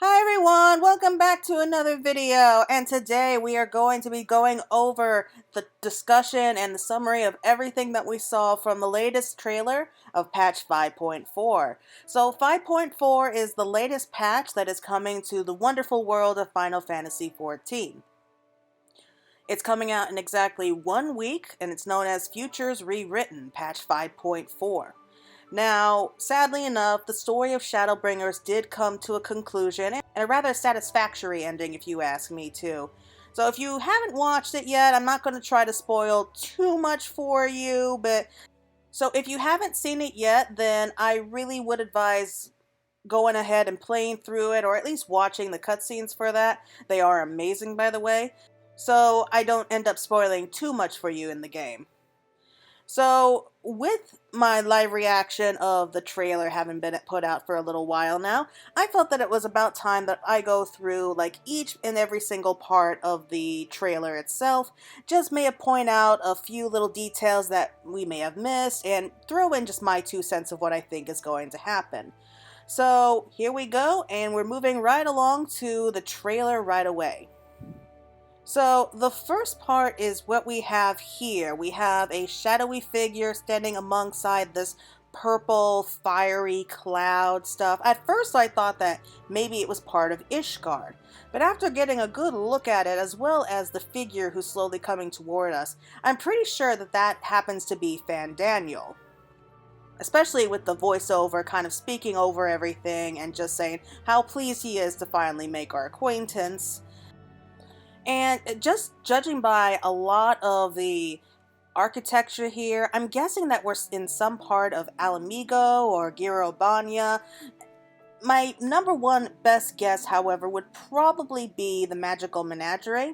Hi everyone, welcome back to another video, and today we are going to be going over the discussion and the summary of everything that we saw from the latest trailer of patch 5.4. So 5.4 is the latest patch that is coming to the wonderful world of Final Fantasy XIV. It's coming out in exactly 1 week, and it's known as Futures Rewritten, patch 5.4. Now, sadly enough, the story of Shadowbringers did come to a conclusion, and a rather satisfactory ending if you ask me too. So if you haven't watched it yet, I'm not going to try to spoil too much for you, but so if you haven't seen it yet, then I really would advise going ahead and playing through it, or at least watching the cutscenes for that. They are amazing, by the way, so I don't end up spoiling too much for you in the game. So, with my live reaction of the trailer having been put out for a little while now, I felt that it was about time that I go through like each and every single part of the trailer itself, just may point out a few little details that we may have missed, and throw in just my 2 cents of what I think is going to happen. So, here we go, and we're moving right along to the trailer right away. So the first part is what we have here. We have a shadowy figure standing alongside this purple fiery cloud stuff. At first I thought that maybe it was part of Ishgard, but after getting a good look at it as well as the figure who's slowly coming toward us, I'm pretty sure that that happens to be Fandaniel. Especially with the voiceover kind of speaking over everything and just saying how pleased he is to finally make our acquaintance. And just judging by a lot of the architecture here, I'm guessing that we're in some part of Alamigo or Girobania. My number one best guess, however, would probably be the Magical Menagerie,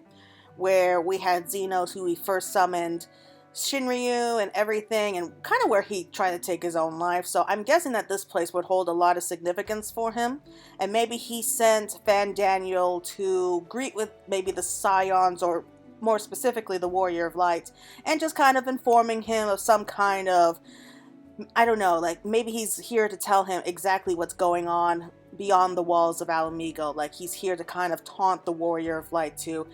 where we had Xenos who we first summoned, Shinryu and everything, and kind of where he tried to take his own life. So I'm guessing that this place would hold a lot of significance for him, and maybe he sent Fandaniel to greet with maybe the Scions, or more specifically the Warrior of Light, and just kind of informing him of some kind of, I don't know, like maybe he's here to tell him exactly what's going on beyond the walls of Alamigo. Like he's here to kind of taunt the Warrior of Light to,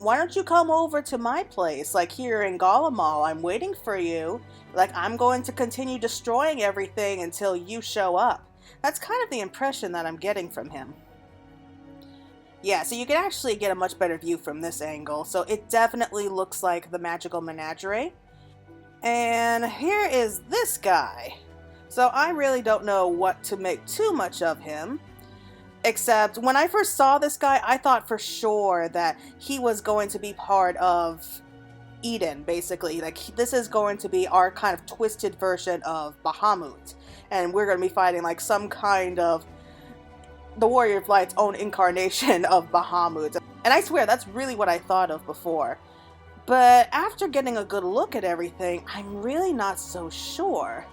why don't you come over to my place, like here in Galamal, I'm waiting for you, like I'm going to continue destroying everything until you show up. That's kind of the impression that I'm getting from him. Yeah, so you can actually get a much better view from this angle, so it definitely looks like the Magical Menagerie. And here is this guy. So I really don't know what to make too much of him. Except when I first saw this guy, I thought for sure that he was going to be part of Eden, basically. Like, this is going to be our kind of twisted version of Bahamut. And we're going to be fighting like some kind of the Warrior of Light's own incarnation of Bahamut. And I swear, that's really what I thought of before. But after getting a good look at everything, I'm really not so sure.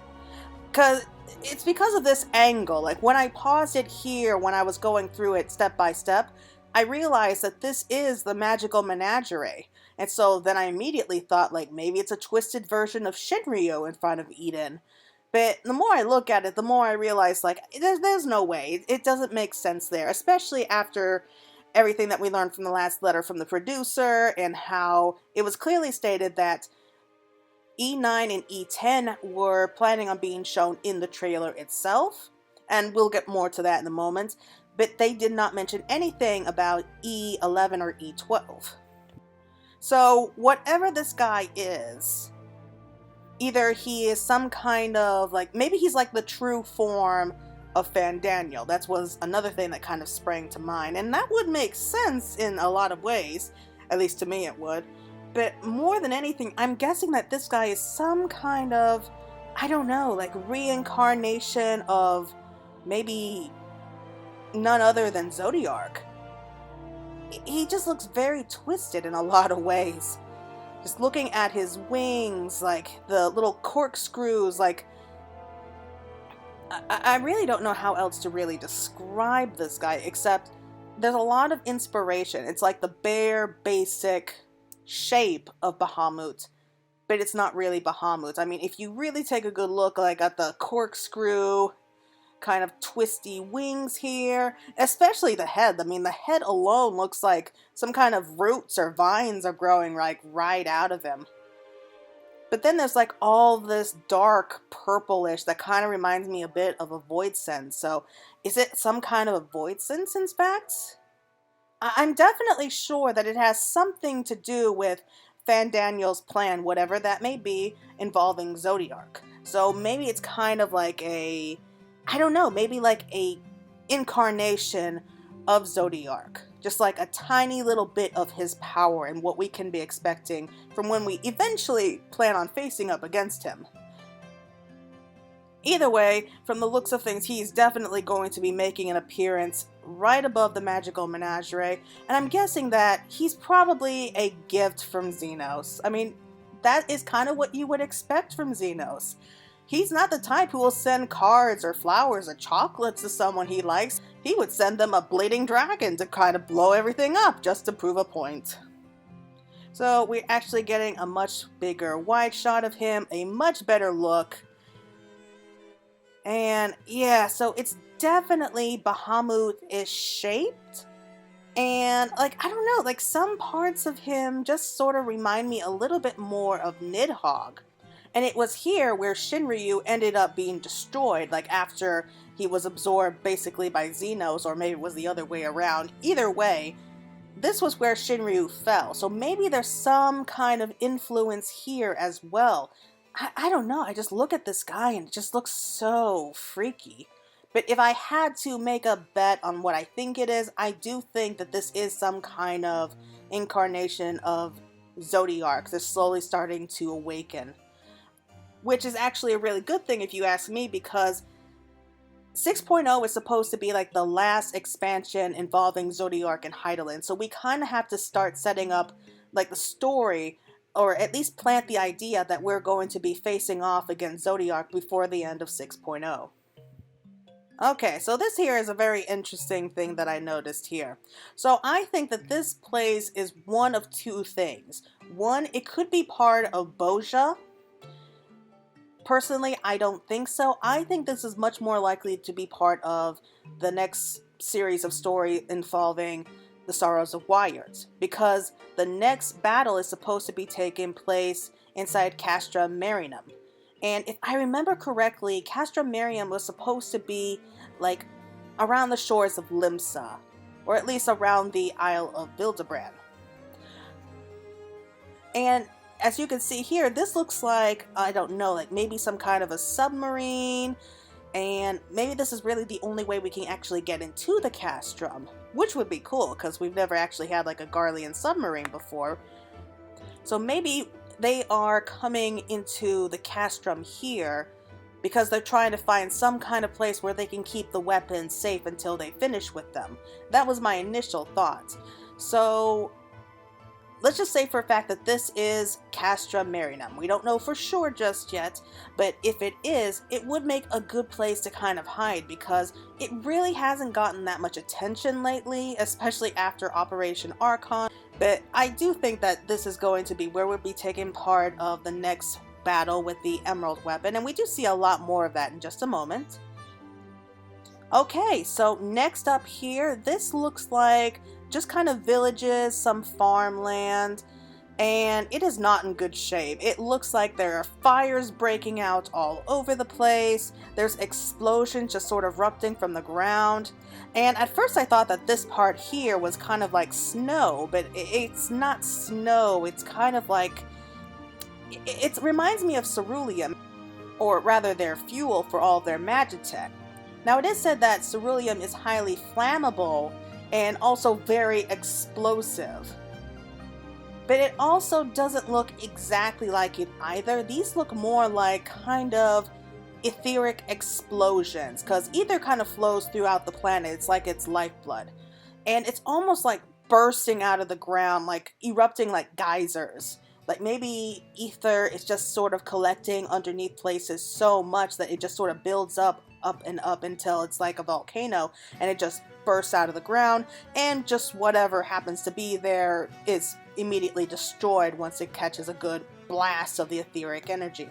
It's because of this angle. Like when I paused it here, when I was going through it step by step, I realized that this is the Magical Menagerie. And so then I immediately thought like maybe it's a twisted version of Shinryu in front of Eden. But the more I look at it, the more I realize like there's no way. It doesn't make sense there, especially after everything that we learned from the last letter from the producer and how it was clearly stated that E9 and E10 were planning on being shown in the trailer itself, and we'll get more to that in a moment, but they did not mention anything about E11 or E12. So whatever this guy is, either he is some kind of, like, maybe he's like the true form of Fandaniel. That was another thing that kind of sprang to mind, and that would make sense in a lot of ways, at least to me it would. But more than anything, I'm guessing that this guy is some kind of, I don't know, like reincarnation of maybe none other than Zodiark. He just looks very twisted in a lot of ways. Just looking at his wings, like the little corkscrews, like I really don't know how else to really describe this guy, except there's a lot of inspiration. It's like the bare, basic shape of Bahamut, but it's not really Bahamut. I mean, if you really take a good look like at the corkscrew kind of twisty wings here, especially the head. I mean, the head alone looks like some kind of roots or vines are growing like right out of him. But then there's like all this dark purplish that kind of reminds me a bit of a void sense. So is it some kind of a void sense in fact? I'm definitely sure that it has something to do with Fandaniel's plan, whatever that may be, involving Zodiark. So maybe it's kind of like I don't know, maybe like a incarnation of Zodiark. Just like a tiny little bit of his power and what we can be expecting from when we eventually plan on facing up against him. Either way, from the looks of things, he's definitely going to be making an appearance right above the magical menagerie, and I'm guessing that he's probably a gift from Xenos. I mean, that is kind of what you would expect from Xenos. He's not the type who will send cards or flowers or chocolates to someone he likes. He would send them a bleeding dragon to kind of blow everything up just to prove a point. So we're actually getting a much bigger wide shot of him, a much better look. And yeah, so it's definitely Bahamut-ish shaped. And like, I don't know, like some parts of him just sort of remind me a little bit more of Nidhogg. And it was here where Shinryu ended up being destroyed, like after he was absorbed basically by Xenos, or maybe it was the other way around. Either way, this was where Shinryu fell. So maybe there's some kind of influence here as well. I don't know, I just look at this guy and it just looks so freaky. But if I had to make a bet on what I think it is, I do think that this is some kind of incarnation of Zodiark that's slowly starting to awaken. Which is actually a really good thing if you ask me, because 6.0 is supposed to be like the last expansion involving Zodiark and Hydaelyn. So we kind of have to start setting up like the story, or at least plant the idea that we're going to be facing off against Zodiark before the end of 6.0. Okay, so this here is a very interesting thing that I noticed here. So I think that this place is one of two things. One, it could be part of Boja. Personally, I don't think so. I think this is much more likely to be part of the next series of story involving the Sorrows of Wyert, because the next battle is supposed to be taking place inside Castra Marinum. And if I remember correctly, Castra Marinum was supposed to be like around the shores of Limsa, or at least around the Isle of Bilderbrand. And as you can see here, this looks like, I don't know, like maybe some kind of a submarine, and maybe this is really the only way we can actually get into the Castrum, which would be cool because we've never actually had like a Garlean submarine before. So maybe they are coming into the Castrum here because they're trying to find some kind of place where they can keep the weapons safe until they finish with them. That was my initial thought. So let's just say for a fact that this is Castra Marinum. We don't know for sure just yet, but if it is, it would make a good place to kind of hide because it really hasn't gotten that much attention lately, especially after Operation Archon. But I do think that this is going to be where we'll be taking part of the next battle with the Emerald Weapon, and we do see a lot more of that in just a moment. Okay, so next up here, this looks like just kind of villages, some farmland, and it is not in good shape. It looks like there are fires breaking out all over the place. There's explosions just sort of erupting from the ground. And at first I thought that this part here was kind of like snow, but it's not snow. It's kind of like, it reminds me of ceruleum, or rather their fuel for all their magitech. Now it is said that ceruleum is highly flammable and also very explosive. But it also doesn't look exactly like it either. These look more like kind of etheric explosions, because ether kind of flows throughout the planet. It's like it's lifeblood. And it's almost like bursting out of the ground, like erupting like geysers. Like maybe ether is just sort of collecting underneath places so much that it just sort of builds up and up until it's like a volcano and it just bursts out of the ground, and just whatever happens to be there is immediately destroyed once it catches a good blast of the etheric energy.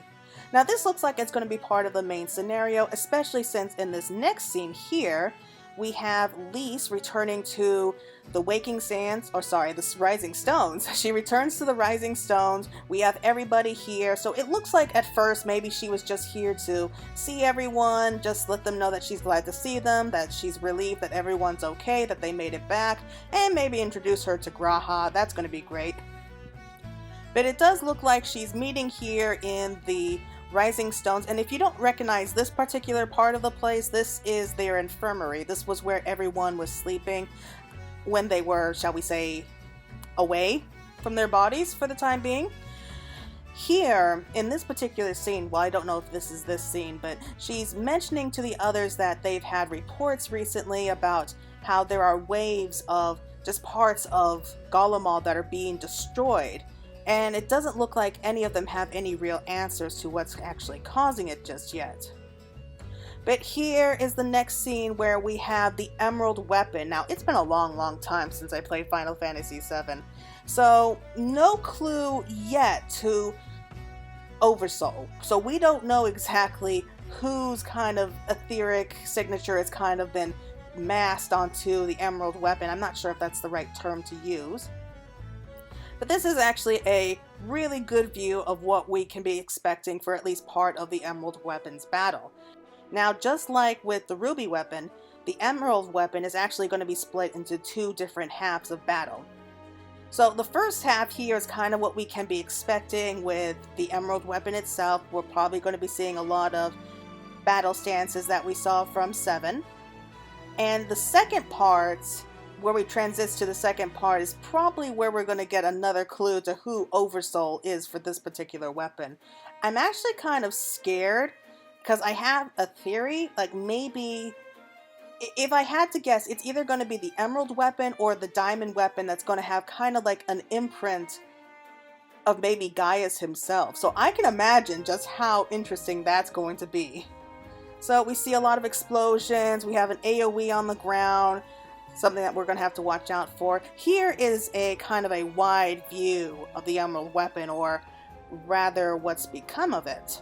Now this looks like it's going to be part of the main scenario, especially since in this next scene here, we have Lise returning to the Waking Sands, or sorry, the Rising Stones. She returns to the Rising Stones. We have everybody here. So it looks like at first maybe she was just here to see everyone, just let them know that she's glad to see them, that she's relieved that everyone's okay, that they made it back, and maybe introduce her to Graha. That's going to be great. But it does look like she's meeting here in the Rising Stones, and if you don't recognize this particular part of the place, this is their infirmary. This was where everyone was sleeping when they were, shall we say, away from their bodies for the time being. Here, in this particular scene, well, I don't know if this is this scene, but she's mentioning to the others that they've had reports recently about how there are waves of just parts of Garlemald that are being destroyed. And it doesn't look like any of them have any real answers to what's actually causing it just yet. But here is the next scene where we have the Emerald Weapon. Now, it's been a long time since I played Final Fantasy VII. So, no clue yet to Oversoul. So we don't know exactly whose kind of etheric signature has kind of been masked onto the Emerald Weapon. I'm not sure if that's the right term to use. But this is actually a really good view of what we can be expecting for at least part of the Emerald Weapon's battle. Now, just like with the Ruby Weapon, the Emerald Weapon is actually going to be split into two different halves of battle. So the first half here is kind of what we can be expecting with the Emerald Weapon itself. We're probably going to be seeing a lot of battle stances that we saw from 7. And the second part, where we transit to the second part, is probably where we're going to get another clue to who Oversoul is for this particular weapon. I'm actually kind of scared because I have a theory, like maybe, if I had to guess, it's either going to be the Emerald Weapon or the Diamond Weapon that's going to have kind of like an imprint of maybe Gaius himself. So I can imagine just how interesting that's going to be. So we see a lot of explosions, we have an AoE on the ground, something that we're going to have to watch out for. Here is a kind of a wide view of the Emerald Weapon, or rather what's become of it.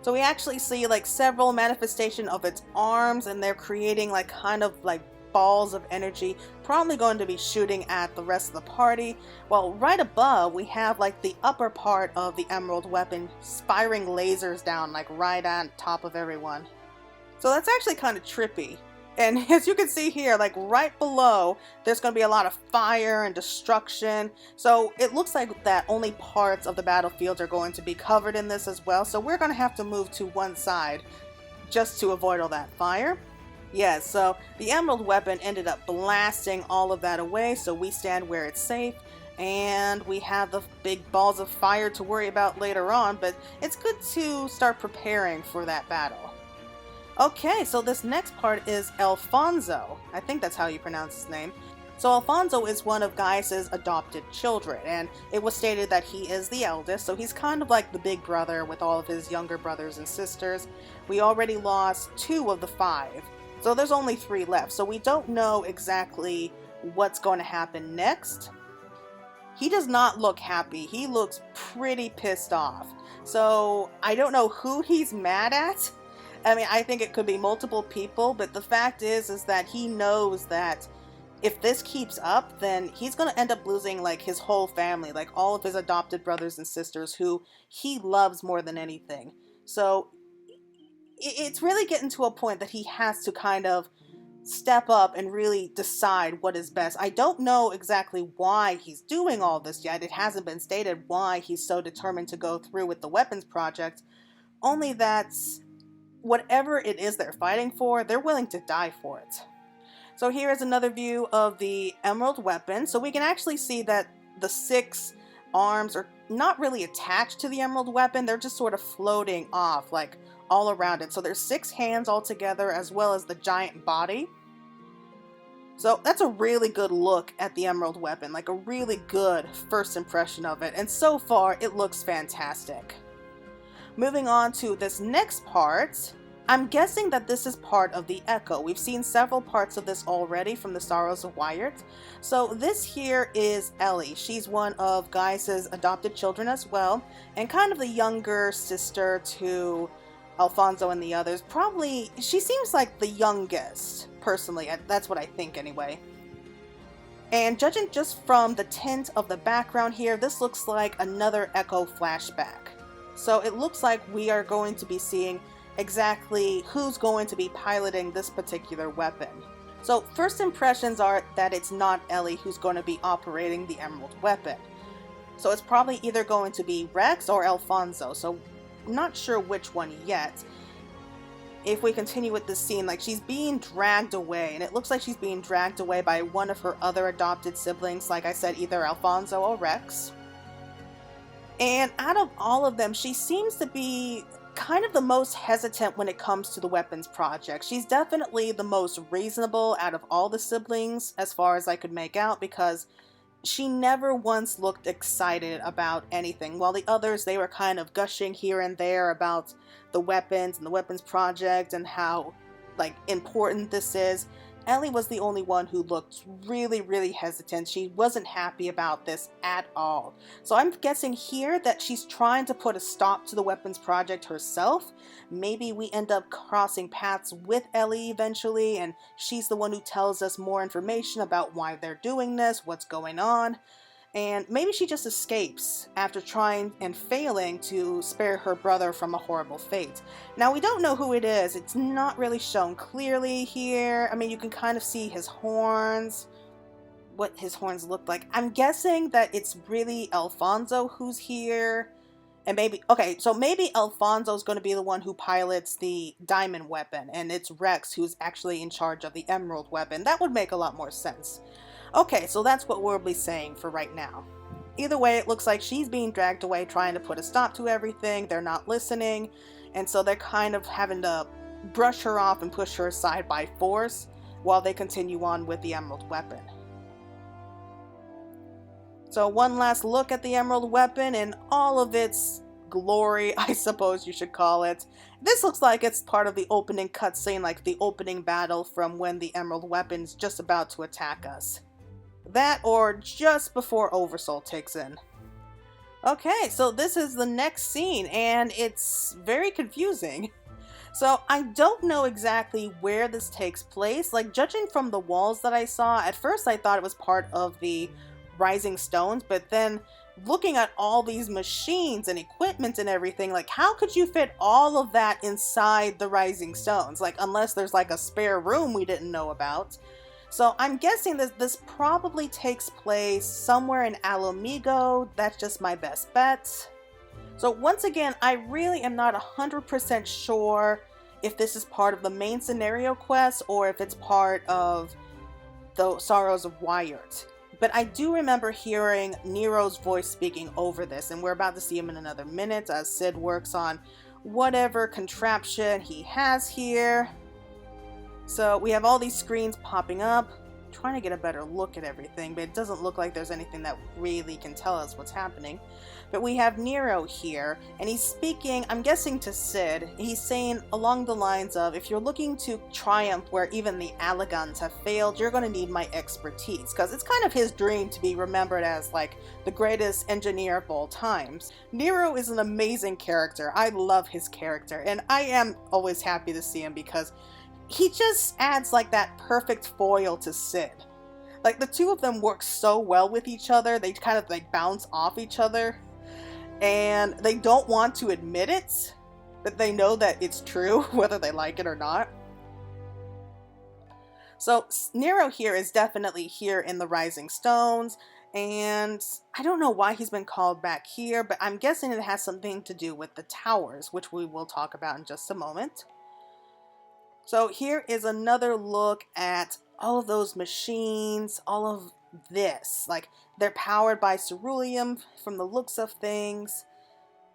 So we actually see like several manifestations of its arms, and they're creating like kind of like balls of energy, probably going to be shooting at the rest of the party. Well, right above we have like the upper part of the Emerald Weapon firing lasers down like right on top of everyone. So that's actually kind of trippy. And as you can see here, like right below, there's going to be a lot of fire and destruction. So it looks like that only parts of the battlefield are going to be covered in this as well. So we're going to have to move to one side just to avoid all that fire. Yeah, so the Emerald Weapon ended up blasting all of that away. So we stand where it's safe. And we have the big balls of fire to worry about later on. But it's good to start preparing for that battle. Okay, so this next part is Alfonso. I think that's how you pronounce his name. So Alfonso is one of Gaius's adopted children, and it was stated that he is the eldest, so he's kind of like the big brother with all of his younger brothers and sisters. We already lost 2 of the 5, so there's only 3 left, so we don't know exactly what's going to happen next. He does not look happy. He looks pretty pissed off. So I don't know who he's mad at. I mean, I think it could be multiple people, but the fact is that he knows that if this keeps up, then he's going to end up losing like his whole family, like all of his adopted brothers and sisters who he loves more than anything. So it's really getting to a point that he has to kind of step up and really decide what is best. I don't know exactly why he's doing all this yet. It hasn't been stated why he's so determined to go through with the weapons project, only that whatever it is they're fighting for, they're willing to die for it. So here is another view of the Emerald Weapon. So we can actually see that the 6 arms are not really attached to the Emerald Weapon. They're just sort of floating off, like all around it. So there's 6 hands all together, as well as the giant body. So that's a really good look at the Emerald Weapon, like a really good first impression of it. And so far, it looks fantastic. Moving on to this next part, I'm guessing that this is part of the Echo. We've seen several parts of this already from the Sorrows of Wyatt. So this here is Ellie. She's one of Gaius's adopted children as well, and kind of the younger sister to Alfonso and the others. Probably, she seems like the youngest, personally. That's what I think anyway. And judging just from the tint of the background here, this looks like another Echo flashback. So it looks like we are going to be seeing exactly who's going to be piloting this particular weapon. So first impressions are that it's not Ellie who's going to be operating the Emerald weapon. So it's probably either going to be Rex or Alfonso, so I'm not sure which one yet. If we continue with this scene, like, she's being dragged away, and it looks like she's being dragged away by one of her other adopted siblings, like I said, either Alfonso or Rex. And out of all of them, she seems to be kind of the most hesitant when it comes to the weapons project. She's definitely the most reasonable out of all the siblings, as far as I could make out, because she never once looked excited about anything, while the others, they were kind of gushing here and there about the weapons and the weapons project and how, like, important this is. Ellie was the only one who looked really, really hesitant. She wasn't happy about this at all. So I'm guessing here that she's trying to put a stop to the weapons project herself. Maybe we end up crossing paths with Ellie eventually, and she's the one who tells us more information about why they're doing this, what's going on. And maybe she just escapes after trying and failing to spare her brother from a horrible fate. Now, we don't know who it is. It's not really shown clearly here. I mean, you can kind of see his horns, what his horns look like. I'm guessing that it's really Alfonso who's here. And maybe, okay, so maybe Alfonso's going to be the one who pilots the diamond weapon, and it's Rex who's actually in charge of the emerald weapon. That would make a lot more sense. Okay, so that's what we'll be saying for right now. Either way, it looks like she's being dragged away trying to put a stop to everything. They're not listening, and so they're kind of having to brush her off and push her aside by force while they continue on with the emerald weapon. So one last look at the emerald weapon and all of its glory, I suppose you should call it. This looks like it's part of the opening cutscene, like the opening battle from when the emerald weapon's just about to attack us. That or just before Oversoul takes in. Okay, so this is the next scene, and it's very confusing. So I don't know exactly where this takes place. Like, judging from the walls that I saw, at first I thought it was part of the Rising Stones, but then looking at all these machines and equipment and everything, like, how could you fit all of that inside the Rising Stones? Like, unless there's like a spare room we didn't know about. So I'm guessing that this probably takes place somewhere in Alomigo. That's just my best bet. So once again, I really am not 100% sure if this is part of the main scenario quest or if it's part of the Sorrows of Wyatt. But I do remember hearing Nero's voice speaking over this, and we're about to see him in another minute as Sid works on whatever contraption he has here. So we have all these screens popping up, trying to get a better look at everything, but it doesn't look like there's anything that really can tell us what's happening. But we have Nero here, and he's speaking, I'm guessing to Sid. He's saying along the lines of, if you're looking to triumph where even the Allegons have failed, you're going to need my expertise. Because it's kind of his dream to be remembered as, like, the greatest engineer of all times. Nero is an amazing character. I love his character, and I am always happy to see him because he just adds, like, that perfect foil to Sid. Like, the two of them work so well with each other. They kind of, like, bounce off each other. And they don't want to admit it, but they know that it's true, whether they like it or not. So Nero here is definitely here in the Rising Stones, and I don't know why he's been called back here, but I'm guessing it has something to do with the towers, which we will talk about in just a moment. So here is another look at all of those machines, all of this. Like, they're powered by ceruleum from the looks of things.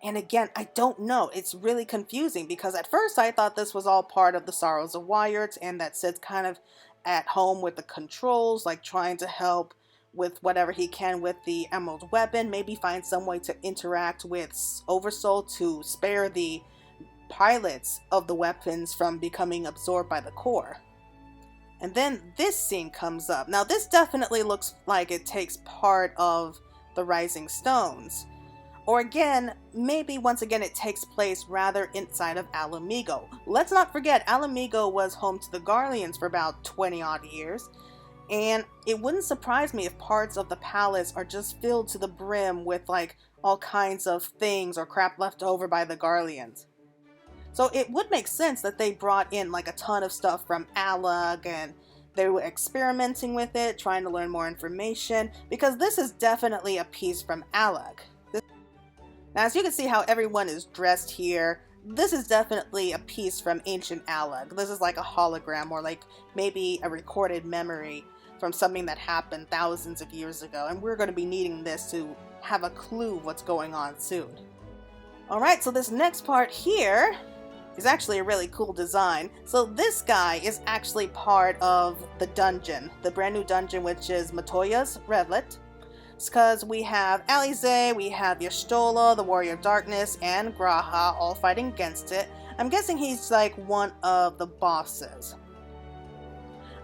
And again, I don't know. It's really confusing because at first I thought this was all part of the Sorrows of Wyatt and that Sid's kind of at home with the controls, like trying to help with whatever he can with the emerald weapon, maybe find some way to interact with Oversoul to spare the pilots of the weapons from becoming absorbed by the core. And then this scene comes up. Now this definitely looks like it takes part of the Rising Stones. Or again, maybe once again it takes place rather inside of Alamigo. Let's not forget, Alamigo was home to the Garleans for about 20 odd years. And it wouldn't surprise me if parts of the palace are just filled to the brim with like all kinds of things or crap left over by the Garleans. So it would make sense that they brought in like a ton of stuff from Alag and they were experimenting with it, trying to learn more information, because this is definitely a piece from Alag. Now, as you can see how everyone is dressed here, this is definitely a piece from ancient Alag. This is like a hologram or like maybe a recorded memory from something that happened thousands of years ago, and we're going to be needing this to have a clue what's going on soon. Alright, so this next part here is actually a really cool design. So this guy is actually part of the dungeon, the brand new dungeon, which is Matoya's Revelet. It's because we have Alize, we have Y'shtola, the Warrior of Darkness, and Graha all fighting against it. I'm guessing he's like one of the bosses.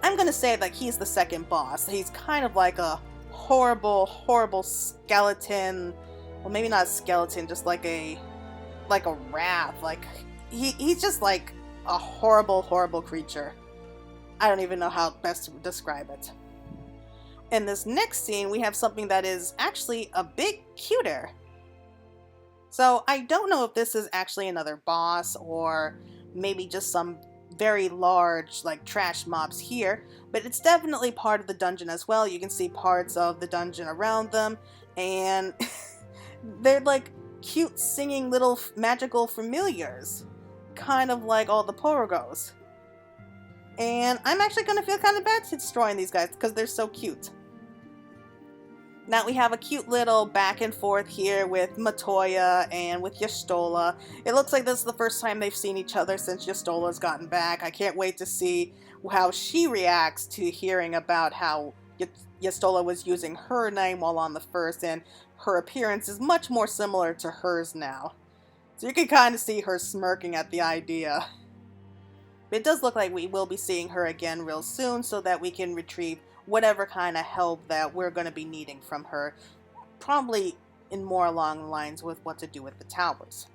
I'm gonna say that he's the second boss. He's kind of like a horrible, horrible skeleton. Well, maybe not a skeleton, just like a rat. Like he's just like a horrible, horrible creature. I don't even know how best to describe it. In this next scene, we have something that is actually a bit cuter. So I don't know if this is actually another boss or maybe just some very large like trash mobs here, but it's definitely part of the dungeon as well. You can see parts of the dungeon around them, and they're like cute singing little magical familiars, kind of like all the Porogos. And I'm actually gonna feel kind of bad destroying these guys because they're so cute. Now we have a cute little back and forth here with Matoya and with Y'shtola. It looks like this is the first time they've seen each other since Y'shtola's gotten back. I can't wait to see how she reacts to hearing about how Y'shtola was using her name while on the first, and her appearance is much more similar to hers now. So you can kind of see her smirking at the idea. But it does look like we will be seeing her again real soon so that we can retrieve whatever kind of help that we're going to be needing from her, probably in more along the lines with what to do with the towers.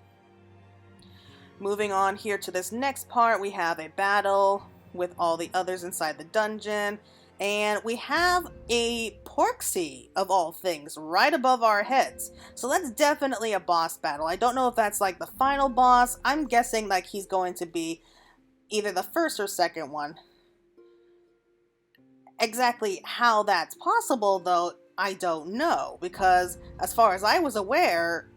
Moving on here to this next part, we have a battle with all the others inside the dungeon, and we have a Porksy of all things right above our heads. So that's definitely a boss battle. I don't know if that's like the final boss. I'm guessing like he's going to be either the first or second one. Exactly how that's possible, though, I don't know, because as far as I was aware,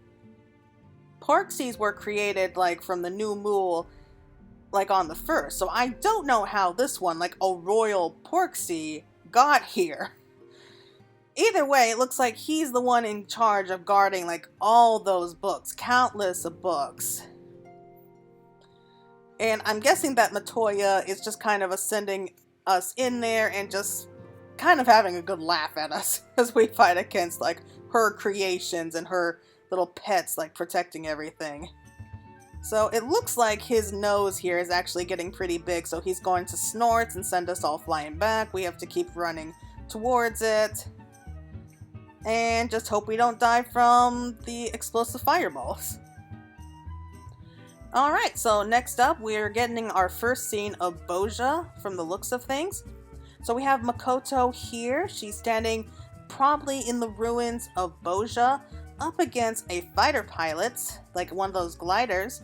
Porksies were created like from the new Mool, like on the first. So I don't know how this one, like a royal Porksy, got here. Either way, it looks like he's the one in charge of guarding like all those books, countless of books. And I'm guessing that Matoya is just kind of ascending us in there and just kind of having a good laugh at us as we fight against like her creations and her little pets like protecting everything. So it looks like his nose here is actually getting pretty big, so he's going to snort and send us all flying back. We have to keep running towards it and just hope we don't die from the explosive fireballs. Alright, so next up we're getting our first scene of Boja from the looks of things. So we have Makoto here. She's standing probably in the ruins of Boja up against a fighter pilot, like one of those gliders,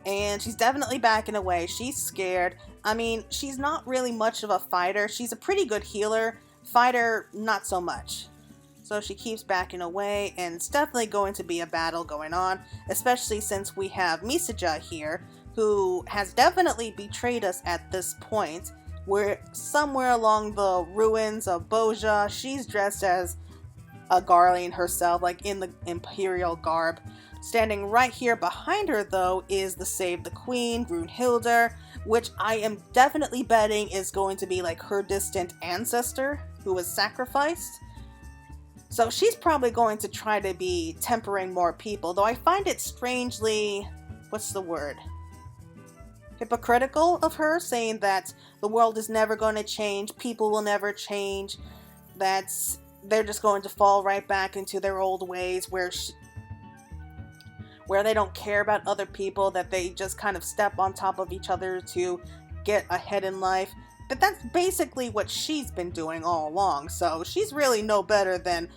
and she's definitely backing away. She's scared. I mean, she's not really much of a fighter. She's a pretty good healer. Fighter, not so much. So she keeps backing away, and it's definitely going to be a battle going on, especially since we have Misaja here, who has definitely betrayed us at this point. We're somewhere along the ruins of Boja. She's dressed as a Garlean herself, like in the Imperial garb. Standing right here behind her, though, is the Save the Queen, Brunhilde, which I am definitely betting is going to be like her distant ancestor who was sacrificed. So she's probably going to try to be tempering more people, though I find it strangely, what's the word? hypocritical of her, saying that the world is never going to change, people will never change, that they're just going to fall right back into their old ways where they don't care about other people, that they just kind of step on top of each other to get ahead in life. But that's basically what she's been doing all along, so she's really no better than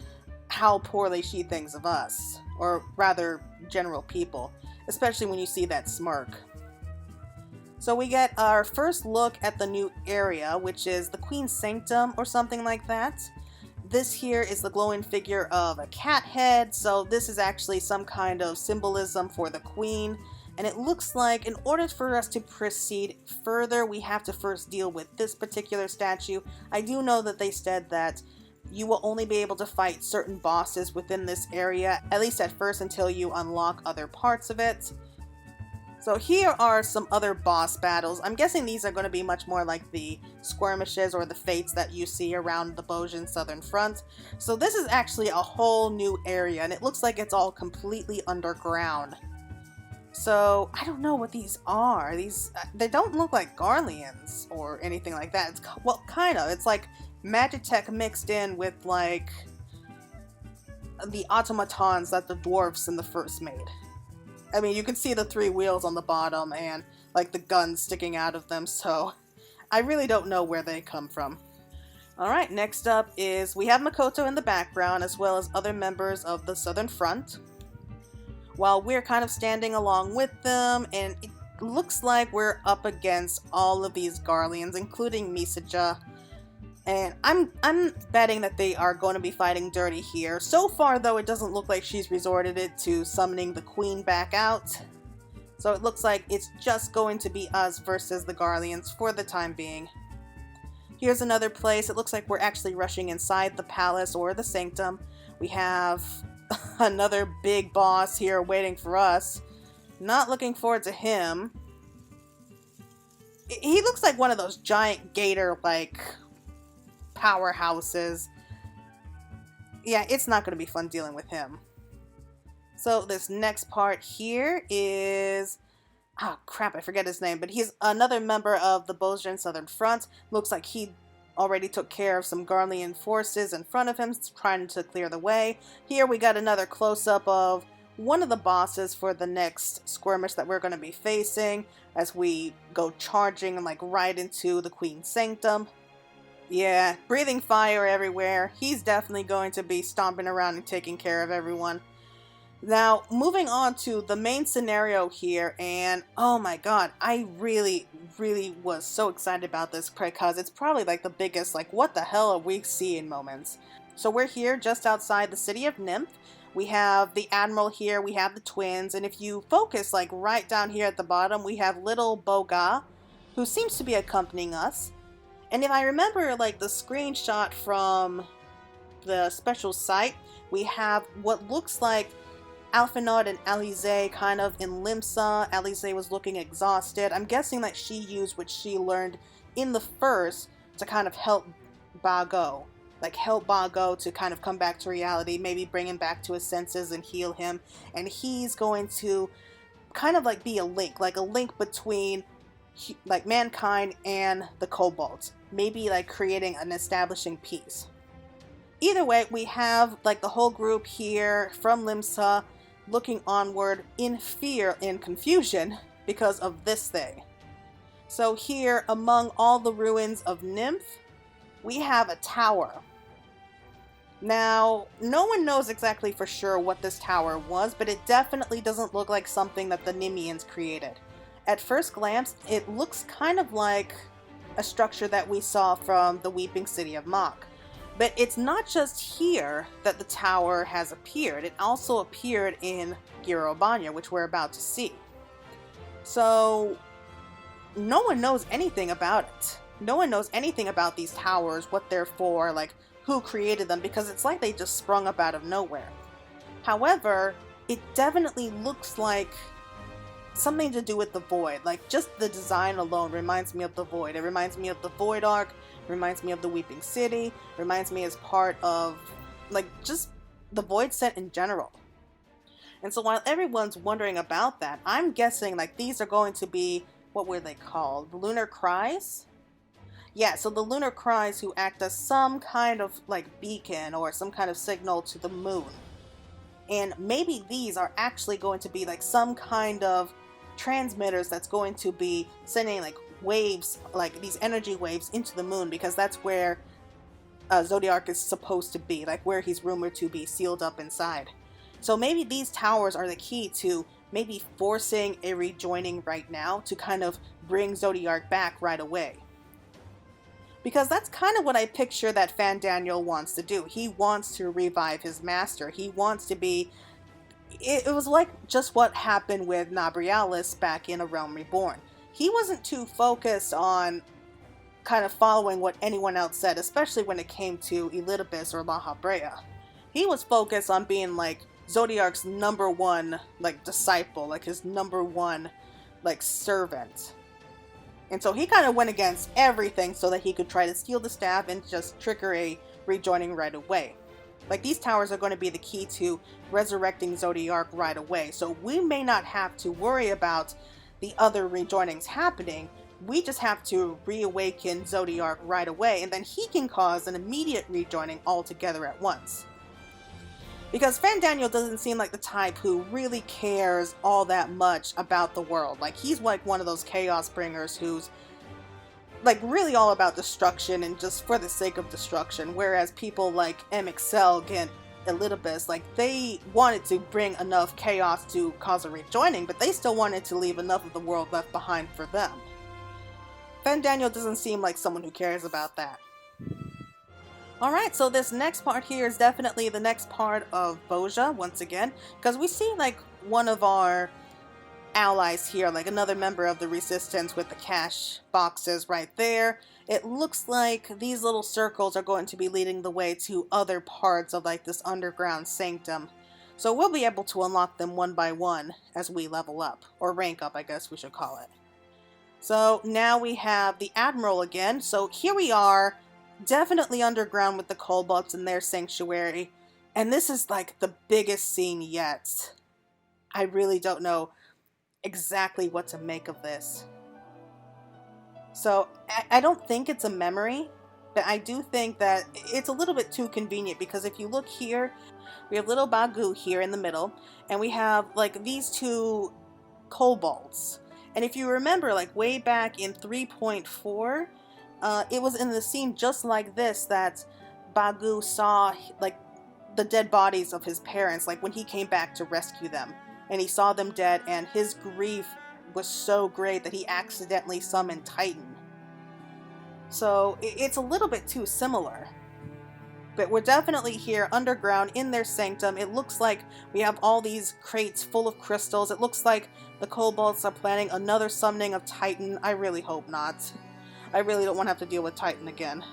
how poorly she thinks of us, or rather, general people, especially when you see that smirk. So we get our first look at the new area, which is the Queen Sanctum, or something like that. This here is the glowing figure of a cat head, so this is actually some kind of symbolism for the queen. And it looks like in order for us to proceed further, we have to first deal with this particular statue. I do know that they said that you will only be able to fight certain bosses within this area, at least at first, until you unlock other parts of it. So here are some other boss battles. I'm guessing these are going to be much more like the skirmishes or the fates that you see around the Bojin Southern Front. So this is actually a whole new area, and it looks like it's all completely underground. So I don't know what these are. They don't look like Garleans or anything like that. Well, kind of. It's like Magitech mixed in with like the automatons that the dwarfs in the first made. I mean, you can see the 3 wheels on the bottom and like the guns sticking out of them, so I really don't know where they come from. Alright, next up is we have Makoto in the background as well as other members of the Southern Front. While we're kind of standing along with them, and it looks like we're up against all of these Garleans, including Misaja. And I'm betting that they are going to be fighting dirty here. So far, though, it doesn't look like she's resorted it to summoning the queen back out. So it looks like it's just going to be us versus the Garleans for the time being. Here's another place. It looks like we're actually rushing inside the palace or the sanctum. We have another big boss here waiting for us. Not looking forward to him. He looks like one of those giant gator-like powerhouses. Yeah, it's not going to be fun dealing with him. So this next part here is... oh crap, I forget his name, but he's another member of the Bojin Southern Front. Looks like he already took care of some Garlean forces in front of him, trying to clear the way. Here we got another close-up of one of the bosses for the next skirmish that we're going to be facing as we go charging like right into the Queen Sanctum. Yeah, breathing fire everywhere. He's definitely going to be stomping around and taking care of everyone. Now, moving on to the main scenario here, and oh my god, I really was so excited about this because it's probably like the biggest, like, what the hell are we seeing moments. So we're here just outside the city of Nymph. We have the Admiral here, we have the twins, and if you focus like right down here at the bottom, we have little Boga, who seems to be accompanying us. And if I remember like the screenshot from the special site, we have what looks like Alphinaud and Alize kind of in Limsa. Alize was looking exhausted. I'm guessing that she used what she learned in the first to kind of help Bago. Like help Bago to kind of come back to reality, maybe bring him back to his senses and heal him. And he's going to kind of like be a link between like mankind and the kobolds. Maybe like creating and establishing peace. Either way, we have like the whole group here from Limsa looking onward in fear and confusion because of this thing. So here, among all the ruins of Nymph, we have a tower. Now, no one knows exactly for sure what this tower was, but it definitely doesn't look like something that the Nimians created. At first glance, it looks kind of like a structure that we saw from the Weeping City of Mach. But it's not just here that the tower has appeared. It also appeared in Girobanya, which we're about to see. So, no one knows anything about it. No one knows anything about these towers, what they're for, like who created them, because it's like they just sprung up out of nowhere. However, it definitely looks like something to do with the Void. Like, just the design alone reminds me of the Void. It reminds me of the Void Arc, reminds me of the Weeping City, reminds me as part of, like, just the Void set in general. And so while everyone's wondering about that, I'm guessing, like, these are going to be what were they called? Lunar Cries? Yeah, so the Lunar Cries who act as some kind of like beacon or some kind of signal to the moon. And maybe these are actually going to be like some kind of transmitters that's going to be sending like waves, like these energy waves into the moon, because that's where Zodiac is supposed to be, like where he's rumored to be sealed up inside. So maybe these towers are the key to maybe forcing a rejoining right now to kind of bring Zodiac back right away. Because that's kind of what I picture that Fandaniel wants to do. He wants to revive his master. He wants to be... It was like just what happened with Nabrialis back in A Realm Reborn. He wasn't too focused on kind of following what anyone else said, especially when it came to Elidibus or La Habrea. He was focused on being like Zodiac's number one like disciple, like his number one like servant. And so he kind of went against everything so that he could try to steal the staff and just trigger a rejoining right away. Like these towers are going to be the key to resurrecting Zodiac right away. So we may not have to worry about the other rejoinings happening. We just have to reawaken Zodiac right away, and then he can cause an immediate rejoining altogether at once. Because Fandaniel doesn't seem like the type who really cares all that much about the world. Like, he's like one of those chaos bringers who's like really all about destruction and just for the sake of destruction. Whereas people like MXL and Elidibus, like they wanted to bring enough chaos to cause a rejoining, but they still wanted to leave enough of the world left behind for them. Fandaniel doesn't seem like someone who cares about that. Alright, so this next part here is definitely the next part of Bozja, once again, because we see like one of our allies here, like another member of the Resistance with the cash boxes right there. It looks like these little circles are going to be leading the way to other parts of like this underground sanctum. So we'll be able to unlock them one by one as we level up, or rank up I guess we should call it. So now we have the Admiral again. So here we are, definitely underground with the Kobolds in their sanctuary. And this is like the biggest scene yet. I really don't know exactly what to make of this. So I don't think it's a memory, but I do think that it's a little bit too convenient, because if you look here, we have little Bagu here in the middle, and we have like these two Kobolds. And if you remember, like way back in 3.4, it was in the scene just like this that Bagu saw like the dead bodies of his parents, like when he came back to rescue them. And he saw them dead, and his grief was so great that he accidentally summoned Titan. So it's a little bit too similar. But we're definitely here underground in their sanctum. It looks like we have all these crates full of crystals. It looks like the Kobolds are planning another summoning of Titan. I really hope not. I really don't want to have to deal with Titan again.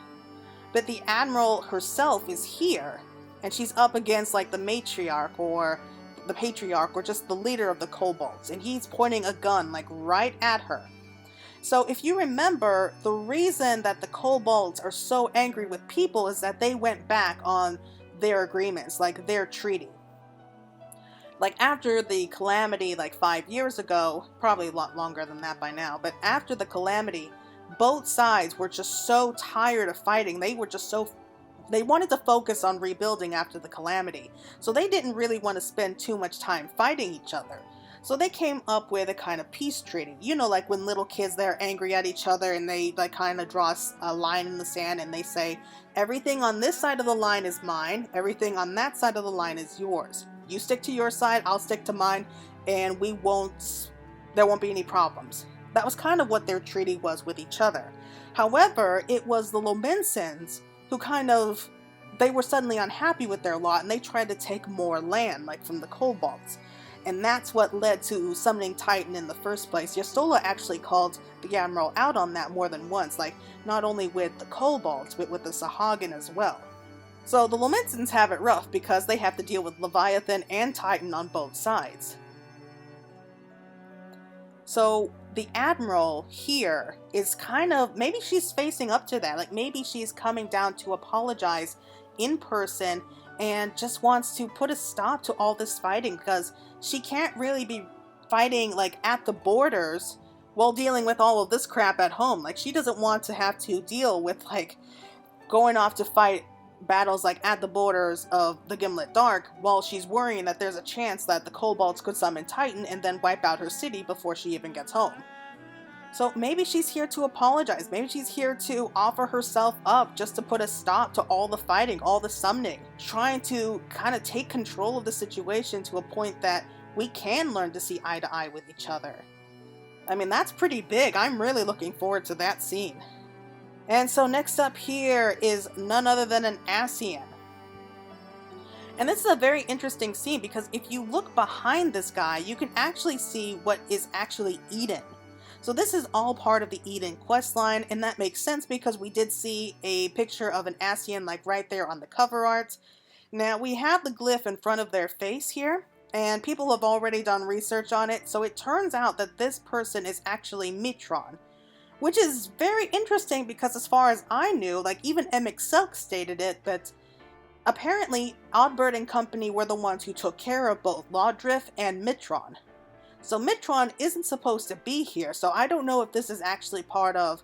But the Admiral herself is here, and she's up against like the Matriarch or the Patriarch or just the leader of the Kobolds, and he's pointing a gun like right at her. So if you remember, the reason that the Kobolds are so angry with people is that they went back on their agreements, like their treaty. Like after the Calamity like 5 years ago, probably a lot longer than that by now, but after the Calamity, both sides were just so tired of fighting. They wanted to focus on rebuilding after the Calamity. So they didn't really want to spend too much time fighting each other. So they came up with a kind of peace treaty. You know, like when little kids, they're angry at each other and they like kind of draw a line in the sand and they say, everything on this side of the line is mine, everything on that side of the line is yours. You stick to your side, I'll stick to mine, and there won't be any problems. That was kind of what their treaty was with each other. However, it was the Lomensons who they were suddenly unhappy with their lot, and they tried to take more land, like from the Kobolds. And that's what led to summoning Titan in the first place. Yastola actually called the Admiral out on that more than once, like not only with the Kobolds, but with the Sahagin as well. So the Lomensons have it rough because they have to deal with Leviathan and Titan on both sides. So the Admiral here is kind of, maybe she's facing up to that, like maybe she's coming down to apologize in person and just wants to put a stop to all this fighting, because she can't really be fighting like at the borders while dealing with all of this crap at home. Like, she doesn't want to have to deal with, like, going off to fight battles, like, at the borders of the Gimlet Dark, while she's worrying that there's a chance that the Kobolds could summon Titan and then wipe out her city before she even gets home. So maybe she's here to apologize. Maybe she's here to offer herself up just to put a stop to all the fighting, all the summoning, trying to kind of take control of the situation to a point that we can learn to see eye to eye with each other. I mean, that's pretty big. I'm really looking forward to that scene. And so next up here is none other than an Ascian. And this is a very interesting scene because if you look behind this guy, you can actually see what is actually Eden. So this is all part of the Eden questline, and that makes sense because we did see a picture of an Ascian like right there on the cover art. Now we have the glyph in front of their face here, and people have already done research on it, so it turns out that this person is actually Mitron. Which is very interesting because as far as I knew, like even Emic Silk stated it, that apparently Oddbird and company were the ones who took care of both Lawdrift and Mitron. So Mitron isn't supposed to be here, so I don't know if this is actually part of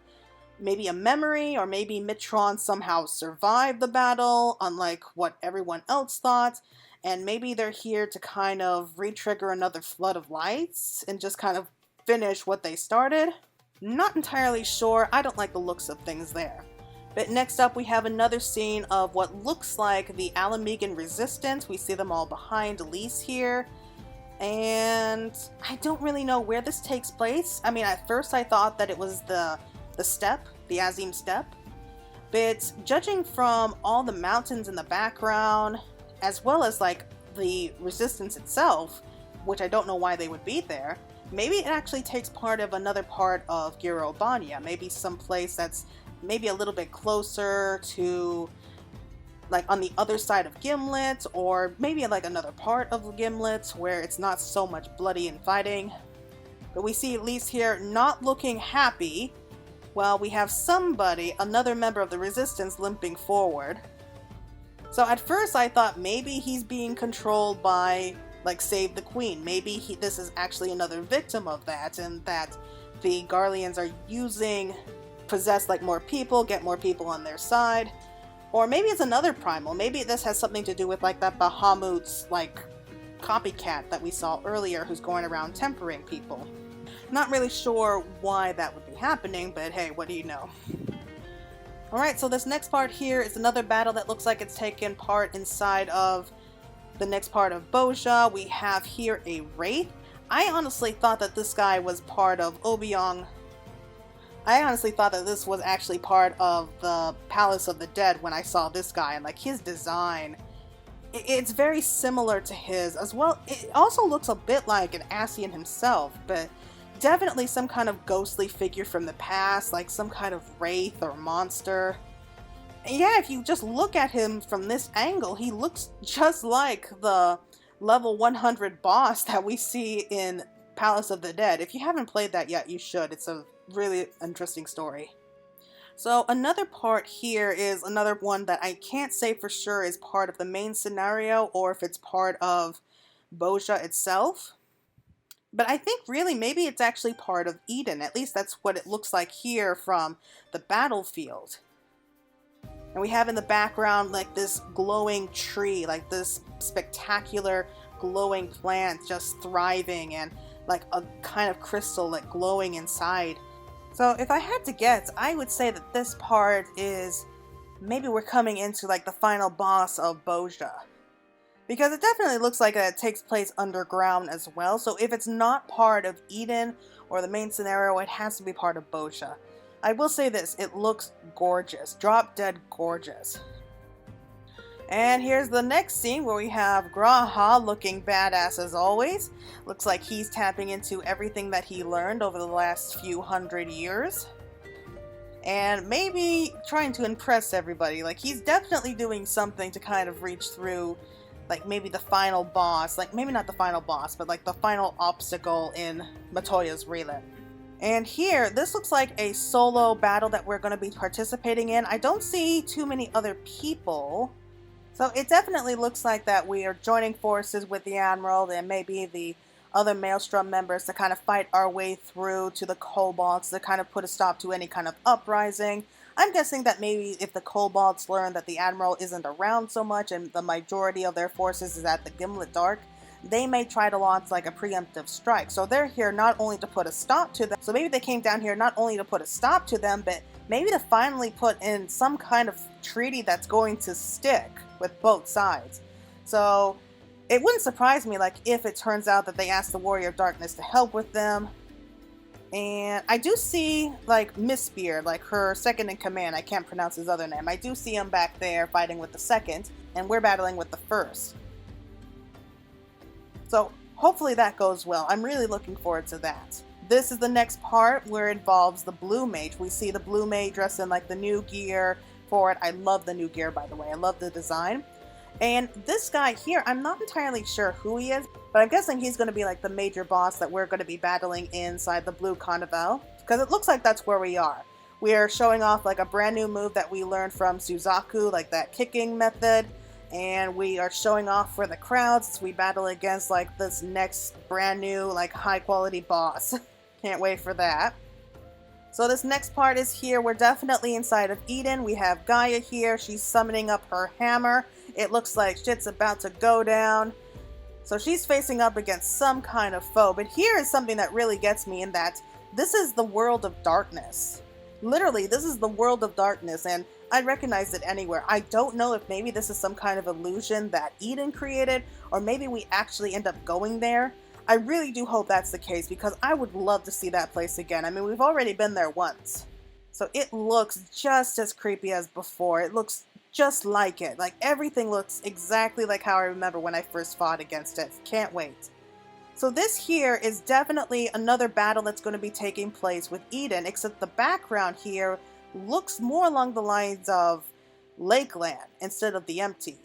maybe a memory, or maybe Mitron somehow survived the battle, unlike what everyone else thought, and maybe they're here to kind of re-trigger another flood of lights and just kind of finish what they started. Not entirely sure. I don't like the looks of things there. But next up we have another scene of what looks like the Alamegan Resistance. We see them all behind Elise here. And I don't really know where this takes place. I mean, at first I thought that it was the steppe, the Azim steppe. But judging from all the mountains in the background, as well as like the Resistance itself, which I don't know why they would be there, maybe it actually takes part of another part of Girobania. Maybe some place that's maybe a little bit closer to, like, on the other side of Gimlet, or maybe like another part of Gimlet where it's not so much bloody and fighting. But we see Elise here not looking happy, while we have somebody, another member of the Resistance, limping forward. So at first I thought maybe he's being controlled by, like, Save the Queen. Maybe this is actually another victim of that, and that the Garleans are using possess like more people, get more people on their side. Or maybe it's another primal. Maybe this has something to do with like that Bahamut's like copycat that we saw earlier who's going around tempering people. Not really sure why that would be happening, but hey, what do you know? Alright, so this next part here is another battle that looks like it's taken part inside of the next part of Bozja. We have here a Wraith. I honestly thought that this guy was part of Obeong. I honestly thought that this was actually part of the Palace of the Dead when I saw this guy, and like his design, it's very similar to his as well. It also looks a bit like an Ascian himself, but definitely some kind of ghostly figure from the past, like some kind of wraith or monster. And yeah, if you just look at him from this angle, he looks just like the level 100 boss that we see in Palace of the Dead. If you haven't played that yet, you should. It's a really interesting story. So another part here is another one that I can't say for sure is part of the main scenario or if it's part of Bozja itself. But I think really maybe it's actually part of Eden. At least that's what it looks like here from the battlefield. And we have in the background like this glowing tree, like this spectacular glowing plant just thriving, and like a kind of crystal like glowing inside. So if I had to guess, I would say that this part is maybe we're coming into like the final boss of Bozja. Because it definitely looks like it takes place underground as well. So if it's not part of Eden or the main scenario, it has to be part of Bozja. I will say this, it looks gorgeous, drop dead gorgeous. And here's the next scene where we have Graha looking badass as always. Looks like he's tapping into everything that he learned over the last few hundred years. And maybe trying to impress everybody. Like, he's definitely doing something to kind of reach through, like, maybe the final boss. Like, maybe not the final boss, but like the final obstacle in Matoya's Relay. And here, this looks like a solo battle that we're going to be participating in. I don't see too many other people. So it definitely looks like that we are joining forces with the Admiral and maybe the other Maelstrom members to kind of fight our way through to the Kobolds to kind of put a stop to any kind of uprising. I'm guessing that maybe if the Kobolds learn that the Admiral isn't around so much and the majority of their forces is at the Gimlet Dark, they may try to launch like a preemptive strike. So they're here not only to put a stop to them, so maybe they came down here not only to put a stop to them, but maybe to finally put in some kind of treaty that's going to stick with both sides. So it wouldn't surprise me like if it turns out that they ask the Warrior of Darkness to help with them. And I do see like Mistbeard, like her second in command, I can't pronounce his other name. I do see him back there fighting with the second, and we're battling with the first. So hopefully that goes well. I'm really looking forward to that. This is the next part where it involves the Blue Mage. We see the Blue Mage dressed in like the new gear for it. I love the new gear, by the way. I love the design. And this guy here, I'm not entirely sure who he is, but I'm guessing he's going to be like the major boss that we're going to be battling inside the Blue Carnival, because it looks like that's where we are. We are showing off like a brand new move that we learned from Suzaku, like that kicking method. And we are showing off for the crowds as we battle against like this next brand new like high quality boss. Can't wait for that. So this next part is here. We're definitely inside of Eden. We have Gaia here. She's summoning up her hammer. It looks like shit's about to go down. So she's facing up against some kind of foe. But here is something that really gets me in that this is the world of darkness. Literally, this is the world of darkness, and I'd recognize it anywhere. I don't know if maybe this is some kind of illusion that Eden created, or maybe we actually end up going there. I really do hope that's the case, because I would love to see that place again. I mean, we've already been there once. So it looks just as creepy as before. It looks just like it. Like, everything looks exactly like how I remember when I first fought against it. Can't wait. So this here is definitely another battle that's going to be taking place with Eden, except the background here looks more along the lines of Lakeland instead of the Empty.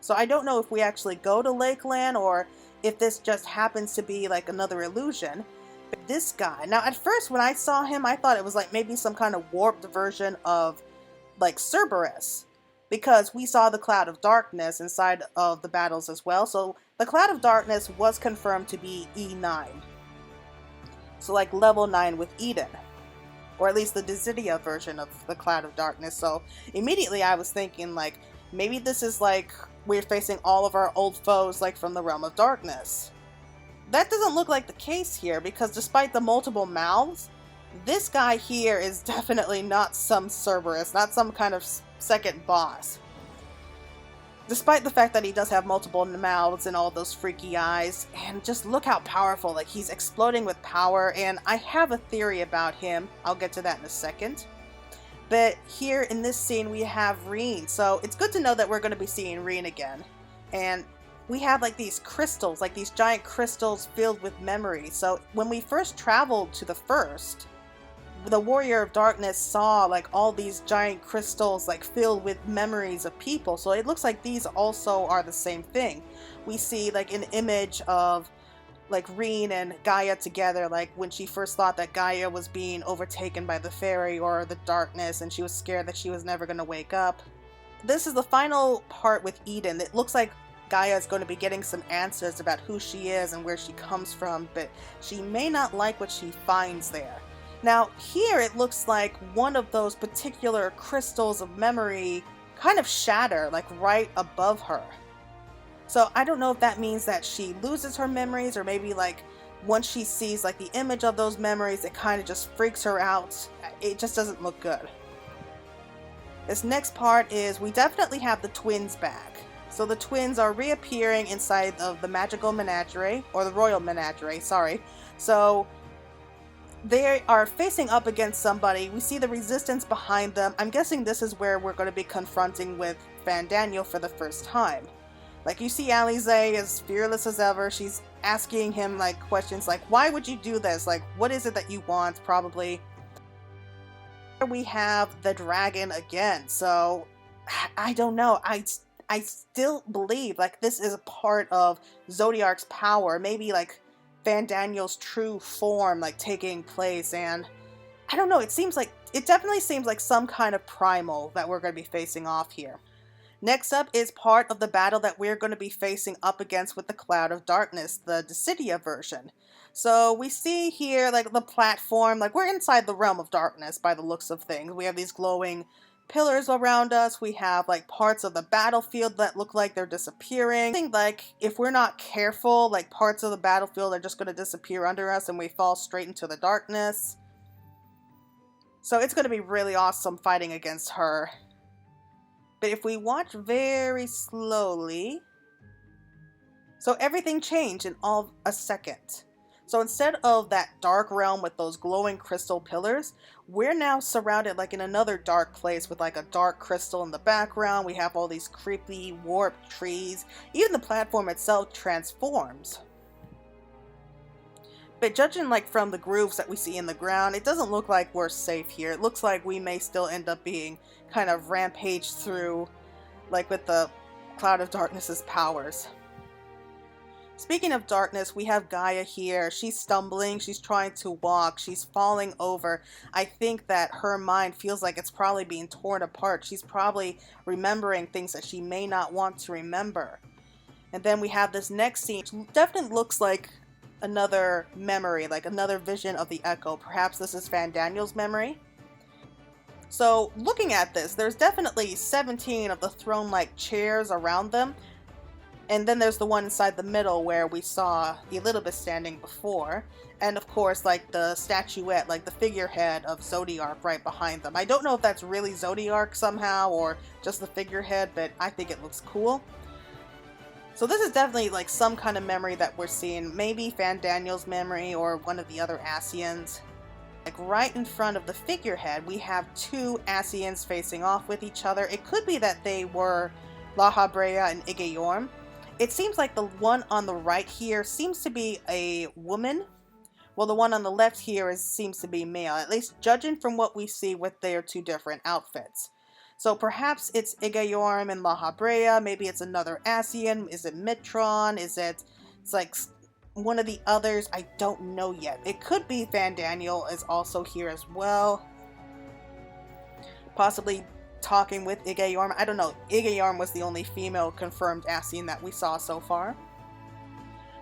So I don't know if we actually go to Lakeland or if this just happens to be like another illusion. But this guy, now at first when I saw him, I thought it was like maybe some kind of warped version of like Cerberus, because we saw the Cloud of Darkness inside of the battles as well. So the Cloud of Darkness was confirmed to be E9. So like level 9 with Eden. Or at least the Dissidia version of the Cloud of Darkness. So immediately I was thinking like, maybe this is like we're facing all of our old foes like from the Realm of Darkness. That doesn't look like the case here, because despite the multiple mouths, this guy here is definitely not some Cerberus, not some kind of second boss. Despite the fact that he does have multiple mouths and all those freaky eyes, and just look how powerful, like he's exploding with power, and I have a theory about him. I'll get to that in a second. But here in this scene we have Reen, so it's good to know that we're going to be seeing Reen again. And we have like these crystals, like these giant crystals filled with memory. So when we first traveled to the first, the Warrior of Darkness saw like all these giant crystals like filled with memories of people. So it looks like these also are the same thing. We see like an image of like Reen and Gaia together, like when she first thought that Gaia was being overtaken by the fairy or the darkness, and she was scared that she was never going to wake up. This is the final part with Eden. It looks like Gaia is going to be getting some answers about who she is and where she comes from, but she may not like what she finds there. Now here it looks like one of those particular crystals of memory kind of shatter like right above her. So I don't know if that means that she loses her memories, or maybe like once she sees like the image of those memories, it kind of just freaks her out. It just doesn't look good. This next part is we definitely have the twins back. So the twins are reappearing inside of the magical menagerie, or the royal menagerie, sorry. So they are facing up against somebody. We see the resistance behind them. I'm guessing this is where we're going to be confronting with Fandaniel for the first time. Like, you see Alize as fearless as ever. She's asking him like questions like, why would you do this? Like, what is it that you want? Probably. Here we have the dragon again. So I don't know. I still believe like this is a part of Zodiark's power. Maybe like Fandaniel's true form like taking place, and I don't know, it definitely seems like some kind of primal that we're going to be facing off here. Next up is part of the battle that we're going to be facing up against with the Cloud of Darkness, the Dissidia version. So we see here like the platform, like we're inside the realm of darkness by the looks of things. We have these glowing pillars around us. We have like parts of the battlefield that look like they're disappearing. I think like if we're not careful, like parts of the battlefield are just going to disappear under us and we fall straight into the darkness. So it's going to be really awesome fighting against her. But if we watch very slowly, so everything changed in all a second. So instead of that dark realm with those glowing crystal pillars, we're now surrounded like in another dark place with like a dark crystal in the background. We have all these creepy warped trees. Even the platform itself transforms. But judging like from the grooves that we see in the ground, it doesn't look like we're safe here. It looks like we may still end up being kind of rampaged through, like with the Cloud of Darkness's powers. Speaking of darkness, we have Gaia here. She's stumbling, she's trying to walk, she's falling over. I think that her mind feels like it's probably being torn apart. She's probably remembering things that she may not want to remember. And then we have this next scene, which definitely looks like another memory, like another vision of the Echo. Perhaps this is Fandaniel's memory. So looking at this, there's definitely 17 of the throne-like chairs around them. And then there's the one inside the middle where we saw Elizabeth standing before. And of course, like the statuette, like the figurehead of Zodiark right behind them. I don't know if that's really Zodiark somehow or just the figurehead, but I think it looks cool. So this is definitely like some kind of memory that we're seeing. Maybe Fandaniel's memory or one of the other Ascians. Like right in front of the figurehead, we have two Ascians facing off with each other. It could be that they were La Habrea and Igayorm. It seems like the one on the right here seems to be a woman, while the one on the left here seems to be male, at least judging from what we see with their two different outfits. So perhaps it's Igayorm and La Habrea, maybe it's another Ascian, is it Mitron, it's like one of the others, I don't know yet. It could be Fandaniel is also here as well, possibly talking with Igayorm. I don't know, Igayorm was the only female confirmed Ascian that we saw so far.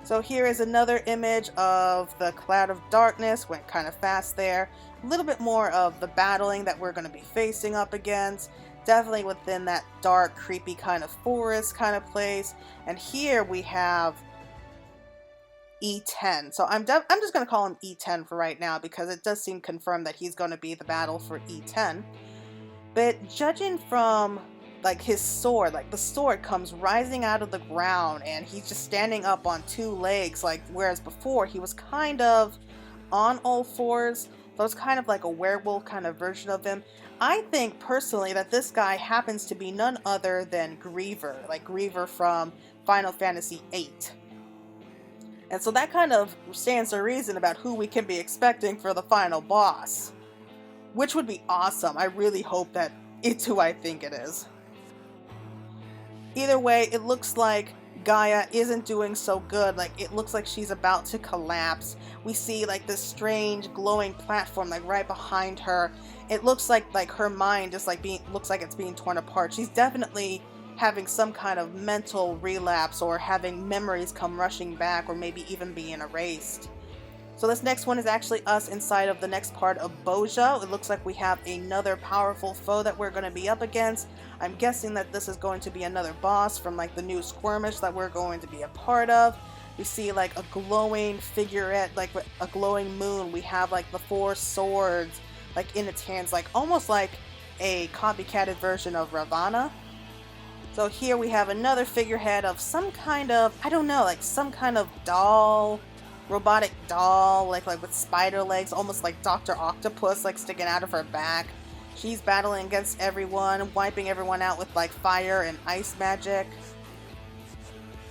So here is another image of the Cloud of Darkness, went kind of fast there. A little bit more of the battling that we're going to be facing up against. Definitely within that dark, creepy kind of forest kind of place. And here we have E10. So I'm just going to call him E10 for right now because it does seem confirmed that he's going to be the battle for E10. But judging from like his sword, like the sword comes rising out of the ground and he's just standing up on two legs, like whereas before he was kind of on all fours. So it's kind of like a werewolf kind of version of him. I think personally that this guy happens to be none other than Griever, like Griever from Final Fantasy VIII. And so that kind of stands to reason about who we can be expecting for the final boss, which would be awesome. I really hope that it's who I think it is. Either way, it looks like Gaia isn't doing so good. Like it looks like she's about to collapse. We see like this strange glowing platform like right behind her. It looks like her mind is like looks like it's being torn apart. She's definitely having some kind of mental relapse or having memories come rushing back or maybe even being erased. So this next one is actually us inside of the next part of Boja. It looks like we have another powerful foe that we're going to be up against. I'm guessing that this is going to be another boss from like the new skirmish that we're going to be a part of. We see like a glowing figurette, like a glowing moon. We have like the four swords like in its hands, like almost like a copycatted version of Ravana. So here we have another figurehead of some kind of, I don't know, like some kind of doll, robotic doll, like with spider legs, almost like Dr. Octopus, like sticking out of her back. She's battling against everyone, wiping everyone out with like fire and ice magic.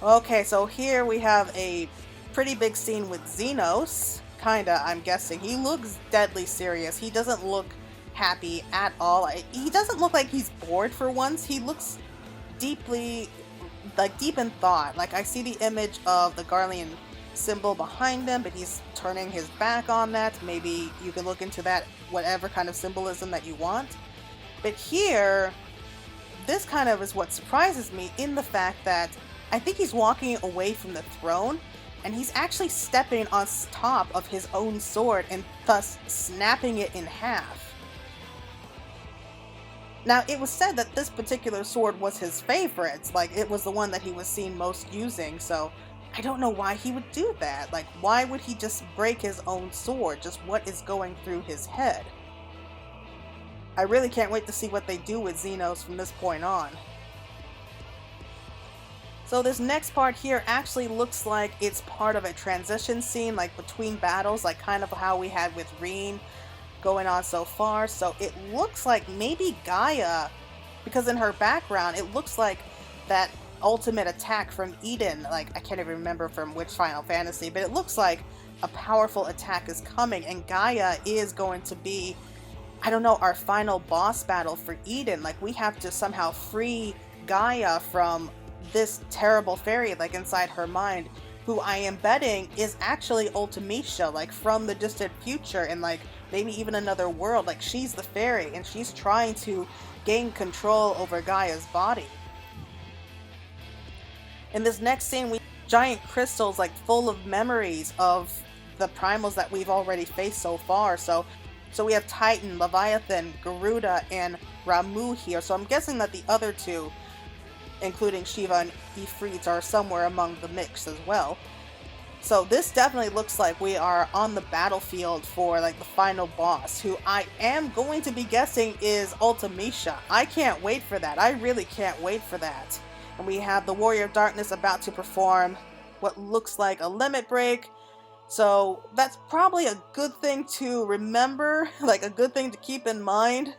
Okay, so here we have a pretty big scene with Xenos, kinda, I'm guessing. He looks deadly serious. He doesn't look happy at all. He doesn't look like he's bored for once. He looks deeply, like deep in thought. Like I see the image of the Garlean symbol behind him, but he's turning his back on that. Maybe you can look into that, whatever kind of symbolism that you want. But here, this kind of is what surprises me in the fact that I think he's walking away from the throne, and he's actually stepping on top of his own sword and thus snapping it in half. Now, it was said that this particular sword was his favorite, like it was the one that he was seen most using, so I don't know why he would do that. Like, why would he just break his own sword? Just what is going through his head? I really can't wait to see what they do with Xenos from this point on. So this next part here actually looks like it's part of a transition scene, like between battles, like kind of how we had with Reen going on so far. So it looks like maybe Gaia, because in her background, it looks like that ultimate attack from Eden, like I can't even remember from which Final Fantasy, but it looks like a powerful attack is coming, and Gaia is going to be, I don't know, our final boss battle for Eden. Like, we have to somehow free Gaia from this terrible fairy, like inside her mind, who I am betting is actually Ultimecia, like from the distant future, and like maybe even another world. Like, she's the fairy and she's trying to gain control over Gaia's body. In this next scene, we have giant crystals like full of memories of the primals that we've already faced so far. So we have Titan, Leviathan, Garuda, and Ramu here. So I'm guessing that the other two, including Shiva and Ifrit, are somewhere among the mix as well. So this definitely looks like we are on the battlefield for like the final boss, who I am going to be guessing is Ultimecia. I can't wait for that. I really can't wait for that. And we have the Warrior of Darkness about to perform what looks like a limit break. So that's probably a good thing to remember, like a good thing to keep in mind.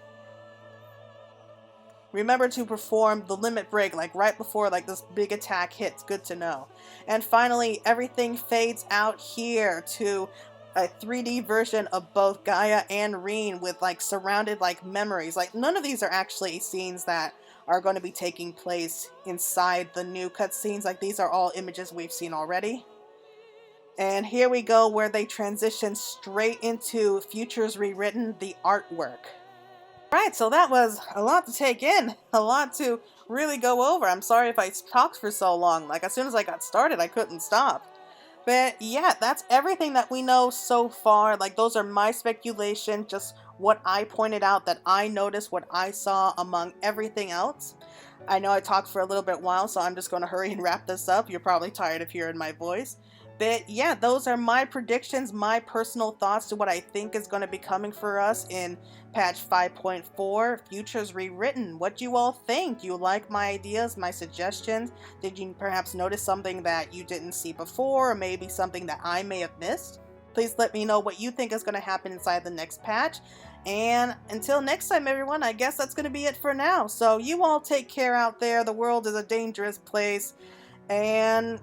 Remember to perform the limit break like right before like this big attack hits. Good to know. And finally, everything fades out here to a 3D version of both Gaia and Reen with like surrounded like memories. Like, none of these are actually scenes that are going to be taking place inside the new cutscenes. Like, these are all images we've seen already. And here we go where they transition straight into Futures Rewritten, the artwork. Right, so that was a lot to take in, a lot to really go over. I'm sorry if I talked for so long. Like, as soon as I got started, I couldn't stop. But yeah, that's everything that we know so far. Like, those are my speculation, just what I pointed out that I noticed, what I saw among everything else. I know I talked for a little bit while, so I'm just going to hurry and wrap this up. You're probably tired of hearing my voice. But yeah, those are my predictions, my personal thoughts to what I think is going to be coming for us in patch 5.4, Futures Rewritten. What do you all think? Do you like my ideas, my suggestions? Did you perhaps notice something that you didn't see before, or maybe something that I may have missed? Please let me know what you think is going to happen inside the next patch. And until next time, everyone, I guess that's going to be it for now. So you all take care out there. The world is a dangerous place, and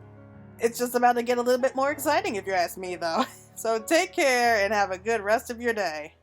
it's just about to get a little bit more exciting if you ask me, though. So take care and have a good rest of your day.